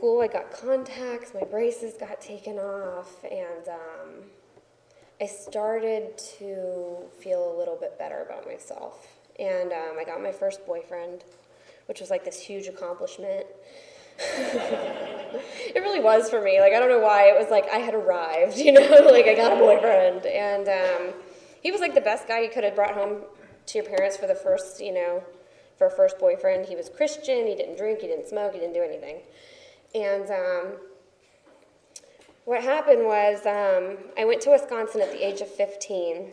school, I got contacts, my braces got taken off, and I started to feel a little bit better about myself. And I got my first boyfriend, which was like this huge accomplishment. It really was for me. Like, I don't know why. It was like I had arrived, like I got a boyfriend. And he was like the best guy you could have brought home to your parents for the first, for a first boyfriend. He was Christian. He didn't drink. He didn't smoke. He didn't do anything. And what happened was I went to Wisconsin at the age of 15,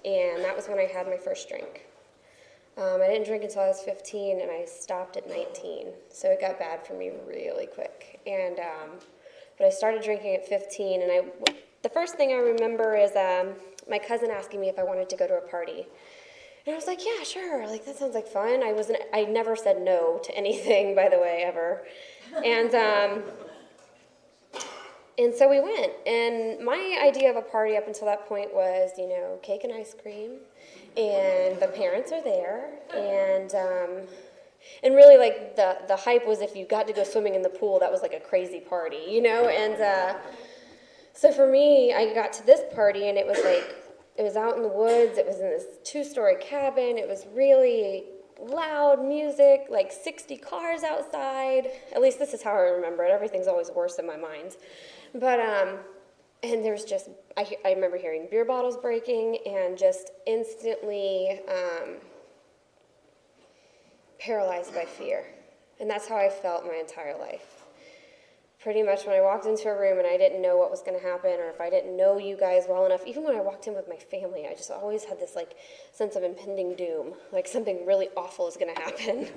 and that was when I had my first drink. I didn't drink until I was 15, and I stopped at 19, so it got bad for me really quick. And but I started drinking at 15, and the first thing I remember is my cousin asking me if I wanted to go to a party. And I was like, yeah, sure, like that sounds like fun. I never said no to anything, by the way, ever. And so we went, and my idea of a party up until that point was, cake and ice cream, and the parents are there, and really, like, the hype was if you got to go swimming in the pool, that was like a crazy party, and so for me, I got to this party, and it was out in the woods, it was in this 2-story cabin, it was really loud music, like 60 cars outside. At least this is how I remember it. Everything's always worse in my mind. But, and there's just, I remember hearing beer bottles breaking and just instantly paralyzed by fear. And that's how I felt my entire life. Pretty much when I walked into a room and I didn't know what was going to happen, or if I didn't know you guys well enough, even when I walked in with my family, I just always had this like sense of impending doom, like something really awful is going to happen.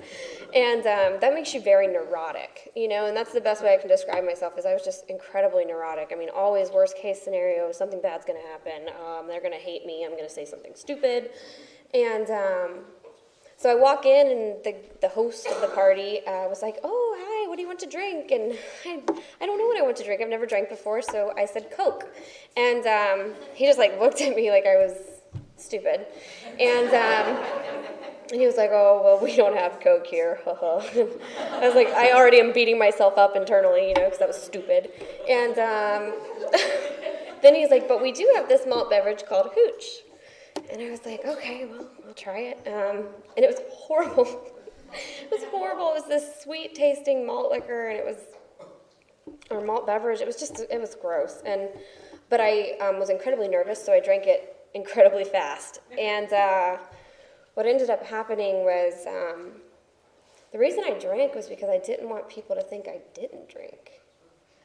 And that makes you very neurotic, and that's the best way I can describe myself, is I was just incredibly neurotic. I mean, always worst case scenario, something bad's going to happen. They're going to hate me. I'm going to say something stupid. And so I walk in, and the host of the party was like, oh, hi, what do you want to drink? And I don't know what I want to drink. I've never drank before, so I said Coke. And he just, like, looked at me like I was stupid. And he was like, oh, well, we don't have Coke here. I was like, I already am beating myself up internally, because that was stupid. And then he's like, but we do have this malt beverage called Hooch. And I was like, okay, well, I'll try it. And it was horrible. It was horrible. It was this sweet-tasting malt liquor, and or malt beverage. It was gross. But I was incredibly nervous, so I drank it incredibly fast. And what ended up happening was the reason I drank was because I didn't want people to think I didn't drink.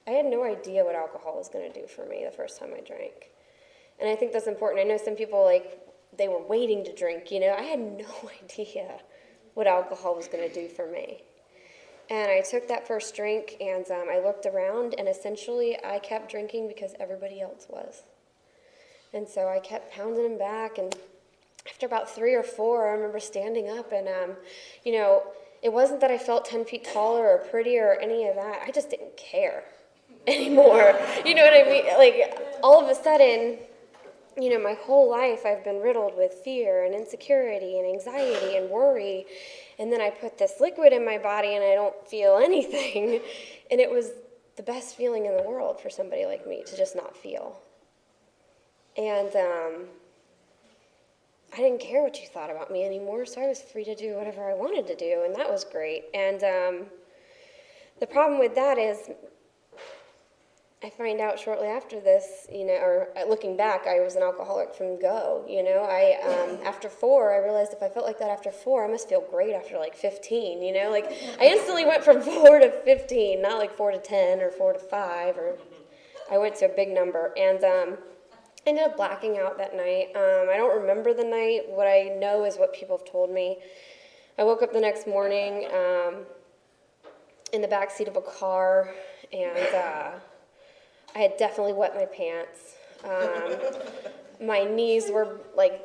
I had no idea what alcohol was going to do for me the first time I drank. And I think that's important. I know some people, like, they were waiting to drink, I had no idea what alcohol was going to do for me. And I took that first drink, and I looked around, and essentially I kept drinking because everybody else was. And so I kept pounding them back, and after about 3 or 4, I remember standing up, and, it wasn't that I felt 10 feet taller or prettier or any of that. I just didn't care anymore. You know what I mean? Like, all of a sudden, my whole life I've been riddled with fear and insecurity and anxiety and worry, and then I put this liquid in my body and I don't feel anything, and it was the best feeling in the world for somebody like me to just not feel. And I didn't care what you thought about me anymore, so I was free to do whatever I wanted to do, and that was great. And the problem with that is I find out shortly after this, or looking back, I was an alcoholic from go, after 4, I realized if I felt like that after 4, I must feel great after like 15, like I instantly went from 4 to 15, not like 4 to 10 or 4 to 5, or I went to a big number, and I ended up blacking out that night. I don't remember the night. What I know is what people have told me. I woke up the next morning in the back seat of a car, and I had definitely wet my pants. My knees were like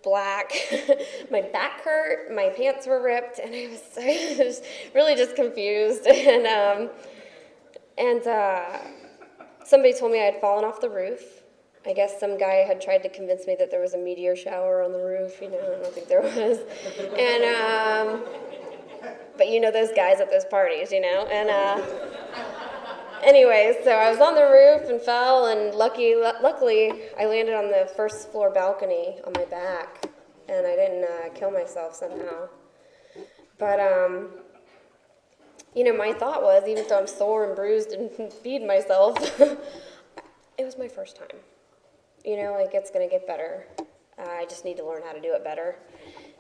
black. My back hurt. My pants were ripped, and I was really just confused. And somebody told me I had fallen off the roof. I guess some guy had tried to convince me that there was a meteor shower on the roof. I don't think there was. And but those guys at those parties, and Anyways, so I was on the roof and fell, and luckily, I landed on the first floor balcony on my back, and I didn't kill myself somehow. But, my thought was, even though I'm sore and bruised and beat myself, it was my first time. It's going to get better. I just need to learn how to do it better.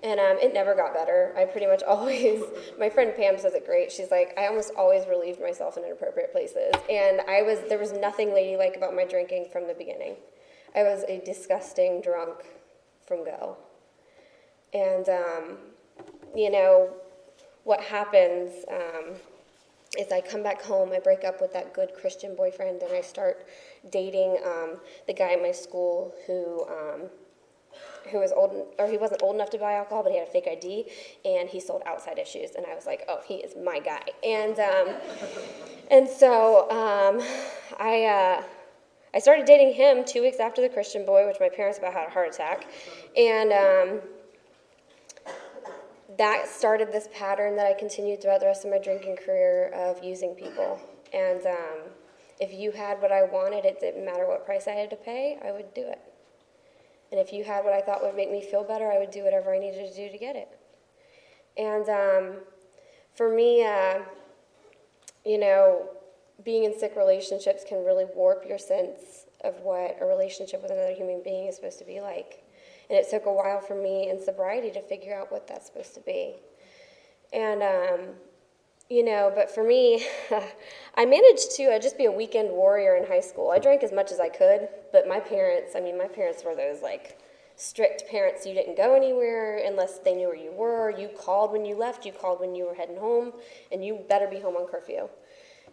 And it never got better. I pretty much always, my friend Pam says it great. She's like, I almost always relieved myself in inappropriate places. And there was nothing ladylike about my drinking from the beginning. I was a disgusting drunk from go. And, what happens is I come back home, I break up with that good Christian boyfriend, and I start dating the guy at my school who was he wasn't old enough to buy alcohol, but he had a fake ID, and he sold outside issues, and I was like, oh, he is my guy. And so I started dating him 2 weeks after the Christian boy, which my parents about had a heart attack, and that started this pattern that I continued throughout the rest of my drinking career of using people. And if you had what I wanted, it didn't matter what price I had to pay, I would do it. And if you had what I thought would make me feel better, I would do whatever I needed to do to get it. And for me, being in sick relationships can really warp your sense of what a relationship with another human being is supposed to be like. And it took a while for me in sobriety to figure out what that's supposed to be. And, but for me, I managed to just be a weekend warrior in high school. I drank as much as I could, but my parents were those, strict parents. You didn't go anywhere unless they knew where you were. You called when you left. You called when you were heading home, and you better be home on curfew.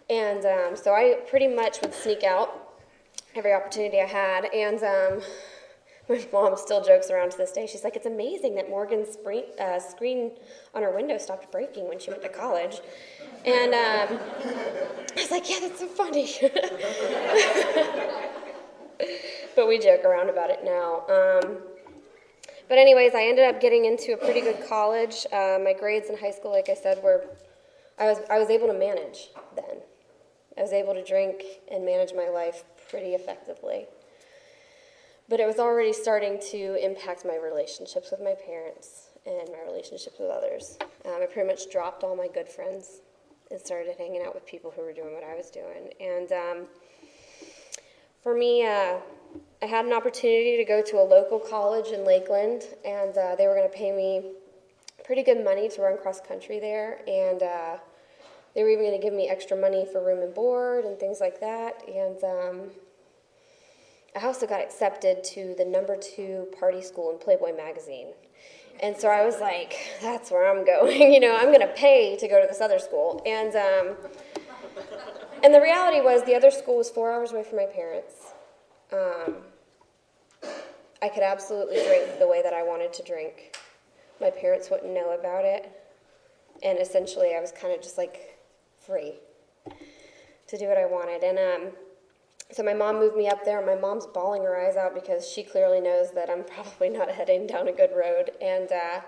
And so I pretty much would sneak out every opportunity I had, and my mom still jokes around to this day. She's like, it's amazing that Morgan's screen on her window stopped breaking when she went to college. And I was like, yeah, that's so funny. But we joke around about it now. But anyways, I ended up getting into a pretty good college. My grades in high school, like I said, I was able to manage then. I was able to drink and manage my life pretty effectively. But it was already starting to impact my relationships with my parents and my relationships with others. I pretty much dropped all my good friends and started hanging out with people who were doing what I was doing. And for me, I had an opportunity to go to a local college in Lakeland, and they were going to pay me pretty good money to run cross country there. And they were even going to give me extra money for room and board and things like that. And I also got accepted to the #2 party school in Playboy magazine. And so I was like, that's where I'm going. I'm going to pay to go to this other school. And the reality was the other school was 4 hours away from my parents. I could absolutely drink the way that I wanted to drink. My parents wouldn't know about it. And essentially I was kind of just free to do what I wanted. And so my mom moved me up there, and my mom's bawling her eyes out because she clearly knows that I'm probably not heading down a good road. And I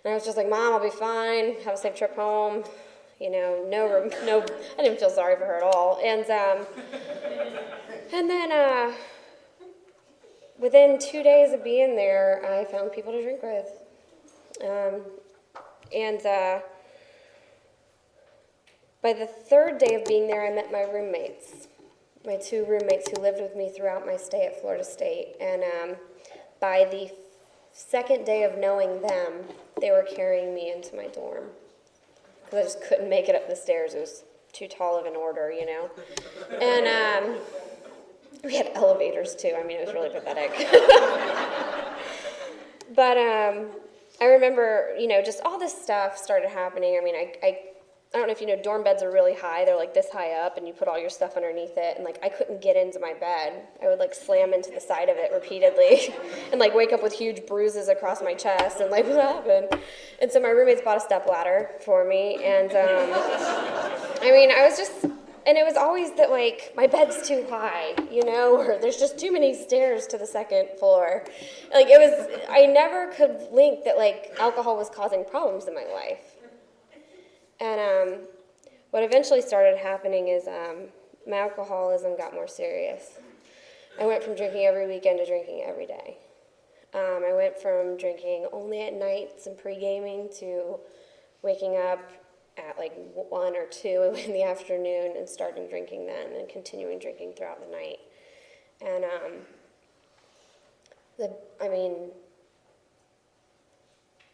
was just like, Mom, I'll be fine. Have a safe trip home. No, I didn't feel sorry for her at all. And then within 2 days of being there, I found people to drink with. By the 3rd day of being there, I met my roommates. My 2 roommates who lived with me throughout my stay at Florida State. And by the 2nd day of knowing them, they were carrying me into my dorm. Because I just couldn't make it up the stairs. It was too tall of an order, And we had elevators, too. It was really pathetic. But I remember, just all this stuff started happening. I don't know if you know, dorm beds are really high. They're this high up, and you put all your stuff underneath it. And I couldn't get into my bed. I would slam into the side of it repeatedly, and wake up with huge bruises across my chest. And what happened? And so my roommates bought a stepladder for me. And I was just, and it was always that my bed's too high, or there's just too many stairs to the 2nd floor. I never could link that alcohol was causing problems in my life. And what eventually started happening is my alcoholism got more serious. I went from drinking every weekend to drinking every day. I went from drinking only at nights and pre-gaming to waking up at like 1 or 2 in the afternoon and starting drinking then and continuing drinking throughout the night. And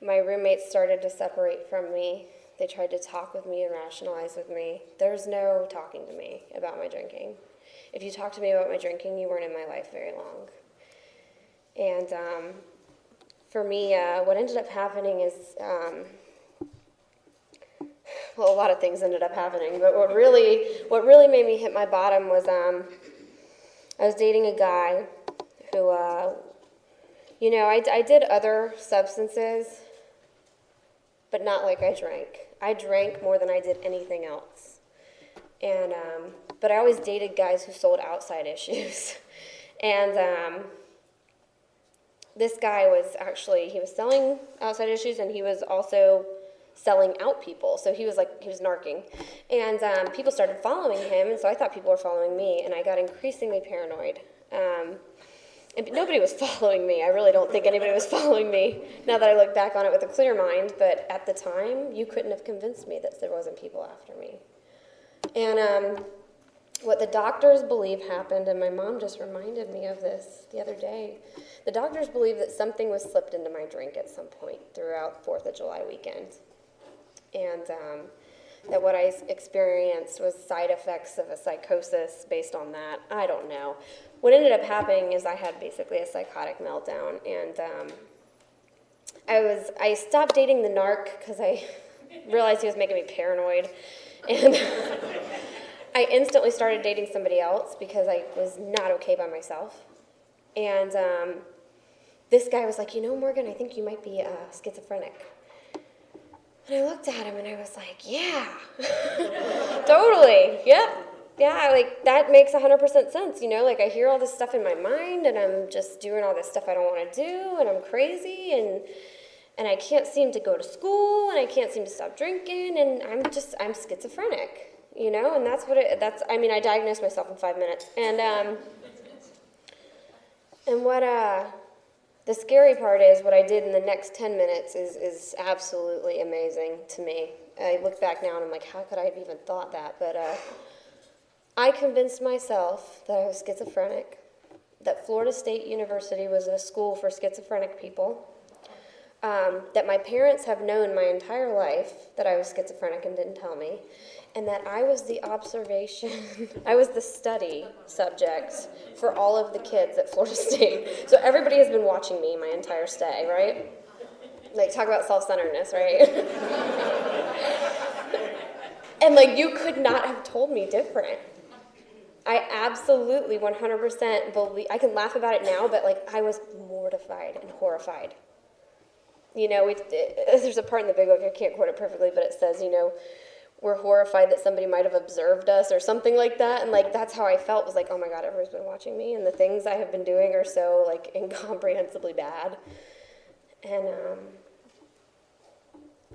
my roommates started to separate from me. They tried to talk with me and rationalize with me. There's no talking to me about my drinking. If you talked to me about my drinking, you weren't in my life very long. And for me, what ended up happening is, a lot of things ended up happening, but what really made me hit my bottom was I was dating a guy who, I did other substances, but not like I drank. I drank more than I did anything else. And, but I always dated guys who sold outside issues. And this guy was he was selling outside issues, and he was also selling out people. So he was narking. And people started following him, and so I thought people were following me, and I got increasingly paranoid. And nobody was following me. I really don't think anybody was following me, now that I look back on it with a clear mind. But at the time, you couldn't have convinced me that there wasn't people after me. And what the doctors believe happened, and my mom just reminded me of this the other day, the doctors believe that something was slipped into my drink at some point throughout 4th of July weekend. And that what I experienced was side effects of a psychosis based on that. I don't know. What ended up happening is I had basically a psychotic meltdown, and I stopped dating the narc because I realized he was making me paranoid, and I instantly started dating somebody else because I was not okay by myself. And this guy was like, Morgan, I think you might be schizophrenic. And I looked at him and I was like, yeah, totally, yep. Yeah, that makes 100% sense, I hear all this stuff in my mind, and I'm just doing all this stuff I don't want to do, and I'm crazy, and I can't seem to go to school, and I can't seem to stop drinking, and I'm schizophrenic, and I diagnosed myself in 5 minutes, and what, the scary part is what I did in the next 10 minutes is absolutely amazing to me. I look back now and I'm like, how could I have even thought that? But I convinced myself that I was schizophrenic, that Florida State University was a school for schizophrenic people, that my parents have known my entire life that I was schizophrenic and didn't tell me, and that I was the I was the study subject for all of the kids at Florida State. So everybody has been watching me my entire stay, right? Talk about self-centeredness, right? And, you could not have told me different. I absolutely 100% believe, I can laugh about it now, but, I was mortified and horrified. There's a part in the big book, I can't quote it perfectly, but it says, we're horrified that somebody might have observed us or something like that. And, that's how I felt, was oh my God, everybody's been watching me, and the things I have been doing are so, incomprehensibly bad. And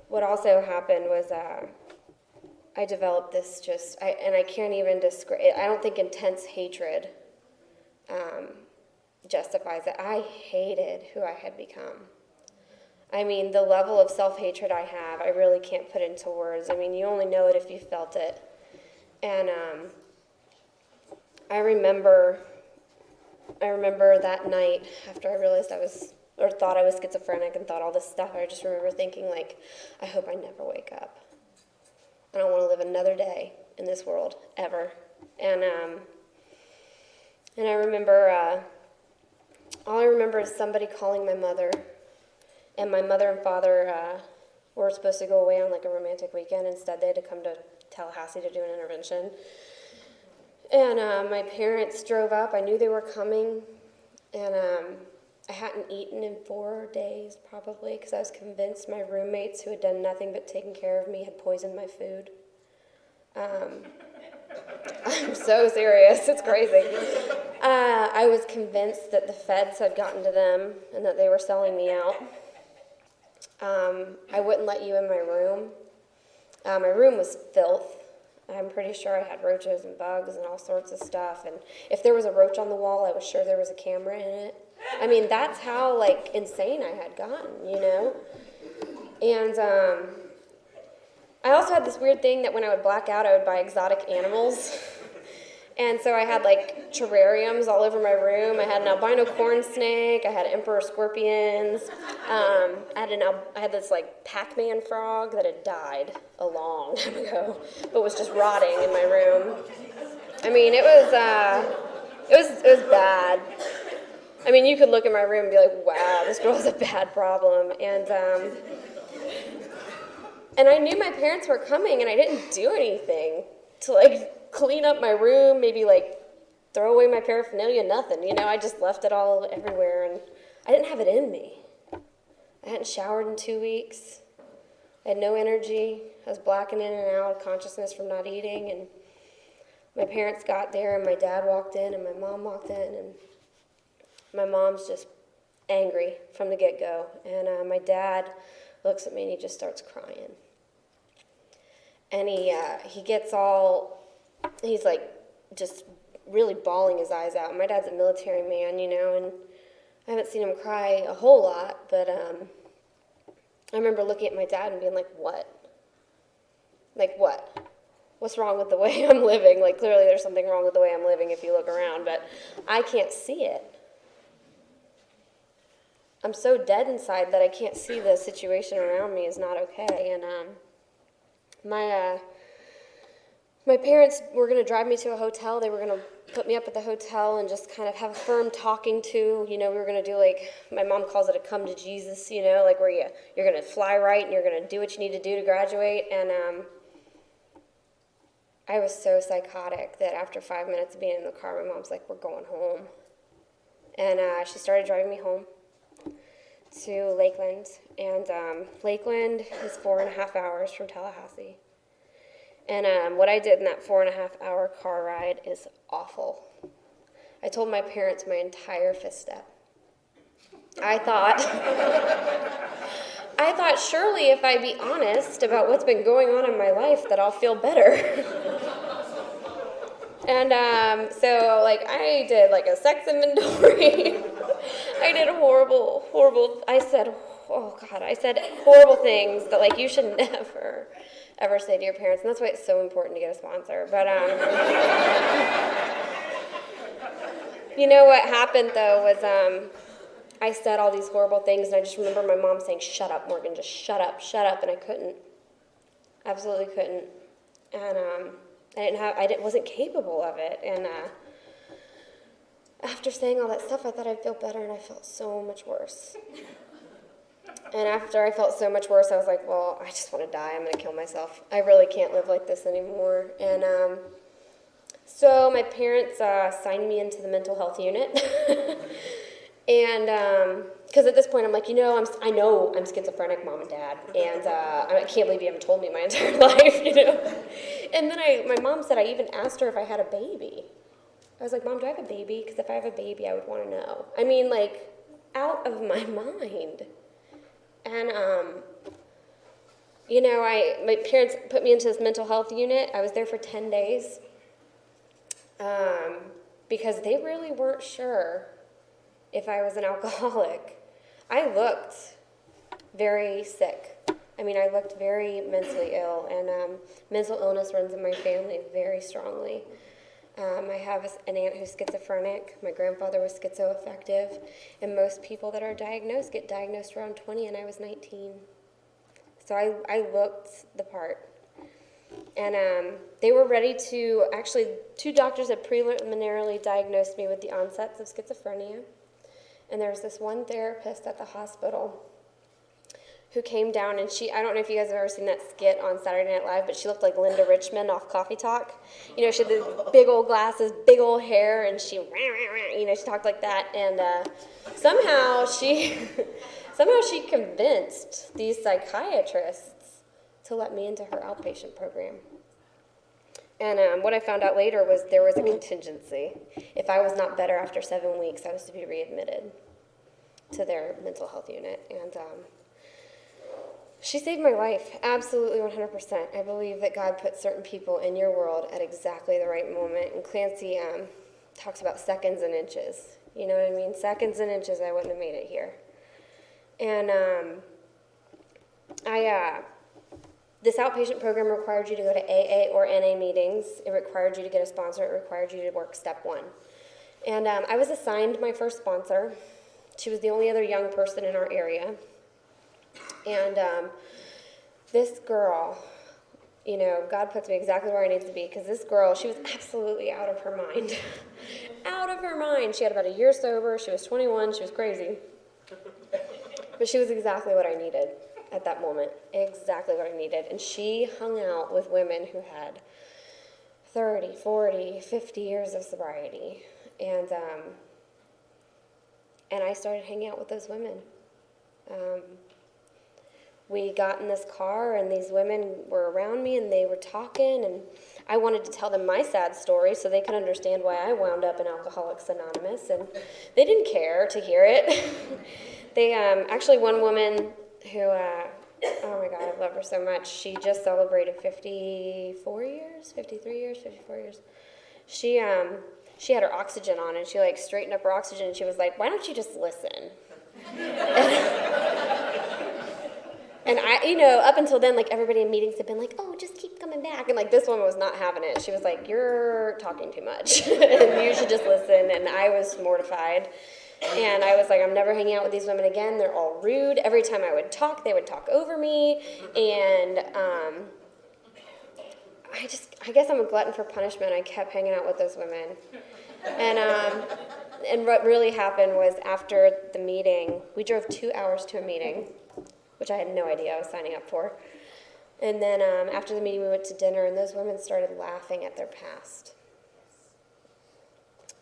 what also happened was I developed this and I can't even describe it. I don't think intense hatred justifies it. I hated who I had become. The level of self-hatred I have, I really can't put into words. You only know it if you felt it. And I remember that night after I realized thought I was schizophrenic and thought all this stuff, I just remember thinking, I hope I never wake up. I don't want to live another day in this world, ever. And I remember, all I remember is somebody calling my mother. And my mother and father were supposed to go away on a romantic weekend. Instead, they had to come to Tallahassee to do an intervention. And my parents drove up. I knew they were coming. And I hadn't eaten in 4 days, probably, because I was convinced my roommates, who had done nothing but taking care of me, had poisoned my food. I'm so serious. It's crazy. I was convinced that the feds had gotten to them and that they were selling me out. I wouldn't let you in my room. My room was filth. I'm pretty sure I had roaches and bugs and all sorts of stuff. And if there was a roach on the wall, I was sure there was a camera in it. I mean, that's how, like, insane I had gotten, you know? And I also had this weird thing that when I would black out, I would buy exotic animals. And so I had, like, terrariums all over my room. I had an albino corn snake. I had emperor scorpions. I had this, like, Pac-Man frog that had died a long time ago, but was just rotting in my room. I mean, it was bad. I mean, you could look in my room and be like, wow, this girl has a bad problem. And I knew my parents were coming, and I didn't do anything to, like, clean up my room, maybe, like, throw away my paraphernalia, nothing. You know, I just left it all everywhere, and I didn't have it in me. I hadn't showered in 2 weeks. I had no energy. I was blacking in and out of consciousness from not eating, and my parents got there, and my dad walked in, and my mom walked in, and my mom's just angry from the get-go. And my dad looks at me, and he just starts crying. And he gets all, he's like just really bawling his eyes out. My dad's a military man, you know, and I haven't seen him cry a whole lot, but I remember looking at my dad and being like, what? Like, what? What's wrong with the way I'm living? Like, clearly there's something wrong with the way I'm living if you look around, but I can't see it. I'm so dead inside that I can't see the situation around me is not okay. And my parents were going to drive me to a hotel. They were going to put me up at the hotel and just kind of have a firm talking to. You know, we were going to do, like, my mom calls it a come to Jesus, you know, like where you're going to fly right and you're going to do what you need to do to graduate. And I was so psychotic that after 5 minutes of being in the car, my mom's like, we're going home. And she started driving me home to Lakeland. And Lakeland is 4.5 hours from Tallahassee. And what I did in that 4.5-hour car ride is awful. I told my parents my entire fifth step. I thought surely if I be honest about what's been going on in my life that I'll feel better. And so, like, I did, like, a sex inventory. I did horrible, I said horrible things that, like, you should never, ever say to your parents. And that's why it's so important to get a sponsor. But, you know what happened, though, was I said all these horrible things, and I just remember my mom saying, shut up, Morgan, just shut up, and I couldn't. Absolutely couldn't. And I wasn't capable of it. And after saying all that stuff, I thought I'd feel better, and I felt so much worse. And after I felt so much worse, I was like, well, I just want to die. I'm going to kill myself. I really can't live like this anymore. And so my parents signed me into the mental health unit. And because at this point, I'm like, I know I'm schizophrenic, Mom and Dad. And I can't believe you haven't told me my entire life, you know. And then my mom said I even asked her if I had a baby. I was like, Mom, do I have a baby? Because if I have a baby, I would want to know. I mean, like, out of my mind. And, my parents put me into this mental health unit. I was there for 10 days because they really weren't sure if I was an alcoholic. I looked very sick. I mean, I looked very mentally ill, and mental illness runs in my family very strongly. I have an aunt who's schizophrenic. My grandfather was schizoaffective, and most people that are diagnosed get diagnosed around 20, and I was 19. So I looked the part. And they were ready to, actually, 2 doctors had preliminarily diagnosed me with the onsets of schizophrenia. And there was this one therapist at the hospital who came down, and I don't know if you guys have ever seen that skit on Saturday Night Live, but she looked like Linda Richmond off Coffee Talk. You know, she had these big old glasses, big old hair, and she talked like that. And somehow she convinced these psychiatrists to let me into her outpatient program. And what I found out later was there was a contingency. If I was not better after 7 weeks, I was to be readmitted to their mental health unit. And She saved my life, absolutely 100%. I believe that God put certain people in your world at exactly the right moment. And Clancy talks about seconds and inches. You know what I mean? Seconds and inches, I wouldn't have made it here. And this outpatient program required you to go to AA or NA meetings. It required you to get a sponsor. It required you to work step 1. And I was assigned my first sponsor. She was the only other young person in our area. And this girl, you know, God puts me exactly where I need to be, because this girl, she was absolutely out of her mind. Out of her mind. She had about a year sober. She was 21. She was crazy. But she was exactly what I needed at that moment. Exactly what I needed. And she hung out with women who had 30, 40, 50 years of sobriety. And I started hanging out with those women. We got in this car, and these women were around me, and they were talking, and I wanted to tell them my sad story so they could understand why I wound up in Alcoholics Anonymous, and they didn't care to hear it. They, actually one woman who, oh my God, I love her so much. She just celebrated 54 years, 53 years, 54 years. She had her oxygen on, and she like straightened up her oxygen, and she was like, "Why don't you just listen?" And I, you know, up until then, like, everybody in meetings had been like, "Oh, just keep coming back." And, like, this woman was not having it. She was like, "You're talking too much, and you should just listen." And I was mortified. And I was like, I'm never hanging out with these women again. They're all rude. Every time I would talk, they would talk over me. And I guess I'm a glutton for punishment. I kept hanging out with those women. And what really happened was, after the meeting, we drove 2 hours to a meeting, which I had no idea I was signing up for. And then after the meeting, we went to dinner, and those women started laughing at their past.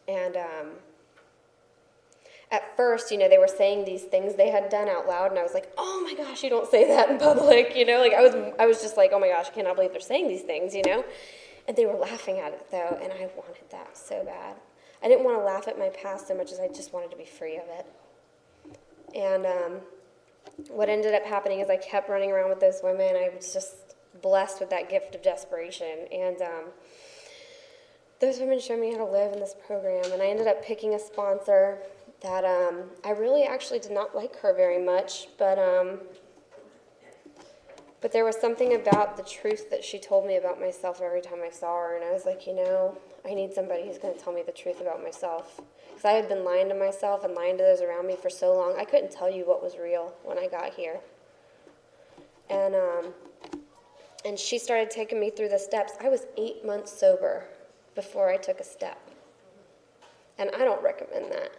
And at first, you know, they were saying these things they had done out loud, and I was like, "Oh my gosh, you don't say that in public," you know? Like, I was just like, "Oh my gosh, I cannot believe they're saying these things," you know? And they were laughing at it, though, and I wanted that so bad. I didn't want to laugh at my past so much as I just wanted to be free of it. And what ended up happening is I kept running around with those women. I was just blessed with that gift of desperation. And those women showed me how to live in this program. And I ended up picking a sponsor that I really actually did not like her very much. But there was something about the truth that she told me about myself every time I saw her. And I was like, you know, I need somebody who's going to tell me the truth about myself. Because I had been lying to myself and lying to those around me for so long, I couldn't tell you what was real when I got here. And she started taking me through the steps. I was 8 months sober before I took a step. And I don't recommend that.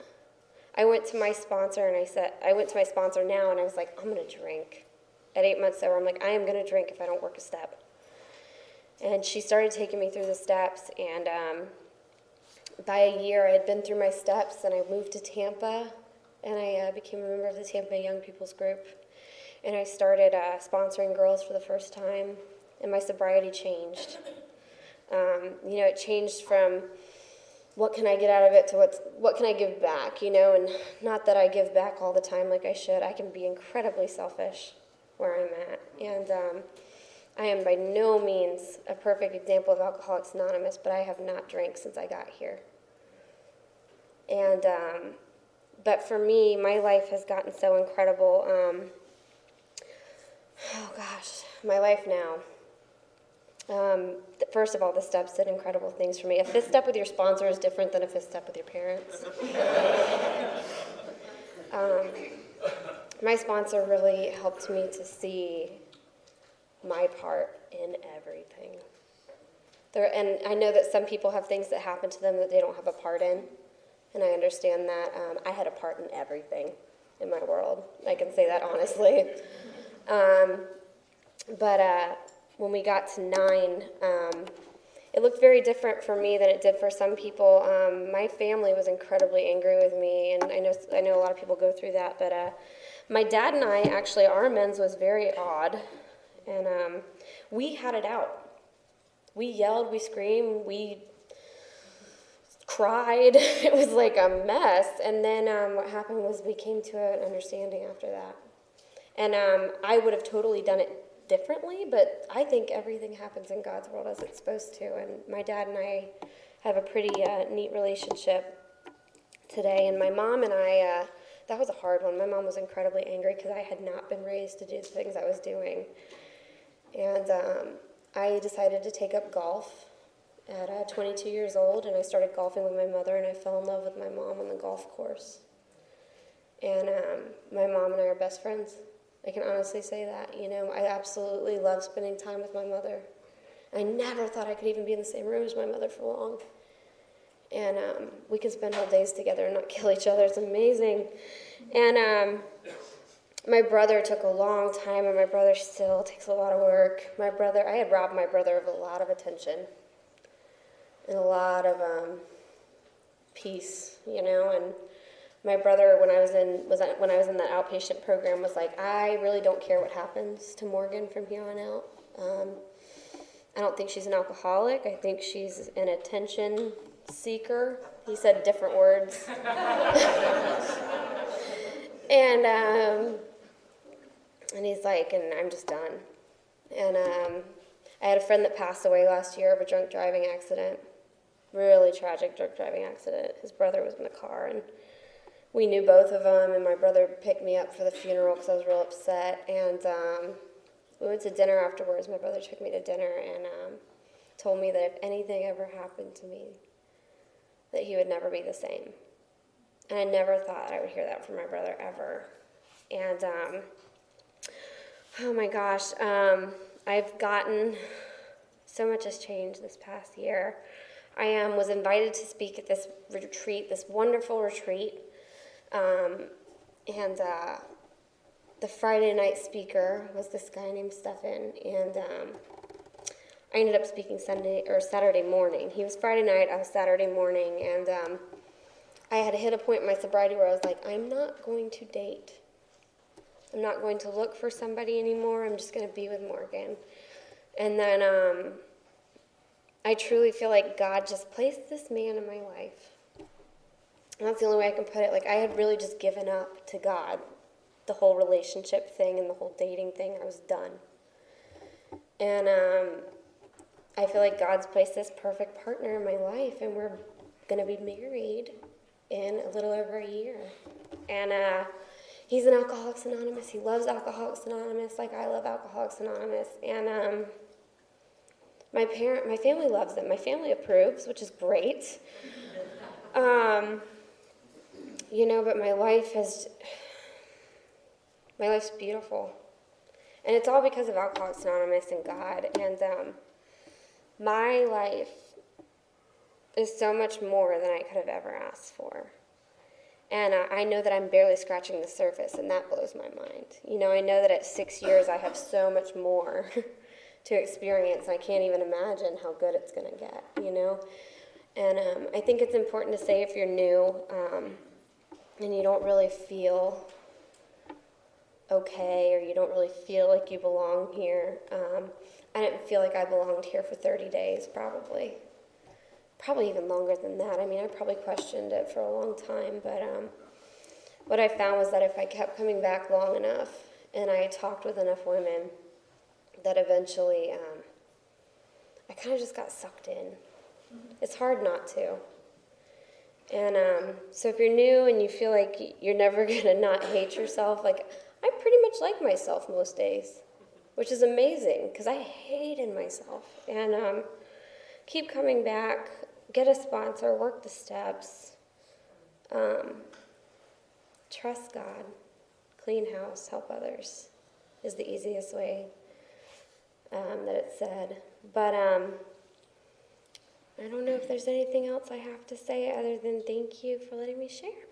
I went to my sponsor now, and I was like, I'm going to drink. At 8 months sober, I'm like, I am going to drink if I don't work a step. And she started taking me through the steps, and by a year, I had been through my steps, and I moved to Tampa, and I became a member of the Tampa Young People's Group, and I started sponsoring girls for the first time, and my sobriety changed. You know, it changed from what can I get out of it to what can I give back, you know, and not that I give back all the time like I should. I can be incredibly selfish where I'm at, and I am by no means a perfect example of Alcoholics Anonymous, but I have not drank since I got here. And but for me, my life has gotten so incredible. Oh gosh, my life now. First of all, the steps did incredible things for me. A fifth step with your sponsor is different than a fifth step with your parents. My sponsor really helped me to see my part in everything. And I know that some people have things that happen to them that they don't have a part in, and I understand that. I had a part in everything in my world. I can say that honestly. But when we got to 9, it looked very different for me than it did for some people. My family was incredibly angry with me, and I know a lot of people go through that, but my dad and I, actually, our amends was very odd, and we had it out. We yelled, we screamed, we cried. It was like a mess, and then what happened was we came to an understanding after that. And I would have totally done it differently, but I think everything happens in God's world as it's supposed to. And my dad and I have a pretty neat relationship today. And my mom and I, that was a hard one. My mom was incredibly angry because I had not been raised to do the things I was doing. And I decided to take up golf at 22 years old, and I started golfing with my mother, and I fell in love with my mom on the golf course. And my mom and I are best friends. I can honestly say that. I absolutely love spending time with my mother. I never thought I could even be in the same room as my mother for long. And we can spend whole days together and not kill each other. It's amazing. And my brother took a long time, and my brother still takes a lot of work. I had robbed my brother of a lot of attention and a lot of peace, and my brother, when I was in that outpatient program, was like, I really don't care what happens to Morgan from here on out. I don't think she's an alcoholic. I think she's an attention seeker. He said different words. And he's like, and I'm just done. And I had a friend that passed away last year of a drunk driving accident. Really tragic drunk driving accident. His brother was in the car, and we knew both of them, and my brother picked me up for the funeral because I was real upset. And we went to dinner afterwards. My brother took me to dinner and told me that if anything ever happened to me, that he would never be the same. And I never thought I would hear that from my brother ever. And oh my gosh, I've gotten, so much has changed this past year. I was invited to speak at this retreat, this wonderful retreat. And the Friday night speaker was this guy named Stefan, and I ended up speaking Saturday morning. He was Friday night, I was Saturday morning, and I had hit a point in my sobriety where I was like, I'm not going to date. I'm not going to look for somebody anymore. I'm just going to be with Morgan. And then I truly feel like God just placed this man in my life. And that's the only way I can put it. Like, I had really just given up to God. The whole relationship thing and the whole dating thing, I was done. And I feel like God's placed this perfect partner in my life, and we're going to be married in a little over a year. And he's an Alcoholics Anonymous. He loves Alcoholics Anonymous like I love Alcoholics Anonymous. And my family loves him. My family approves, which is great. But my life's beautiful. And it's all because of Alcoholics Anonymous and God. And my life is so much more than I could have ever asked for. And I know that I'm barely scratching the surface, and that blows my mind. I know that at 6 years I have so much more to experience. I can't even imagine how good it's going to get, And I think it's important to say if you're new and you don't really feel okay, or you don't really feel like you belong here. I didn't feel like I belonged here for 30 days, probably even longer than that. I mean, I probably questioned it for a long time, but what I found was that if I kept coming back long enough and I talked with enough women, that eventually I kind of just got sucked in. It's hard not to. And so if you're new and you feel like you're never going to not hate yourself, like, I pretty much like myself most days, which is amazing because I hated myself. And keep coming back, get a sponsor, work the steps, trust God, clean house, help others is the easiest way that it's said. But I don't know if there's anything else I have to say other than thank you for letting me share.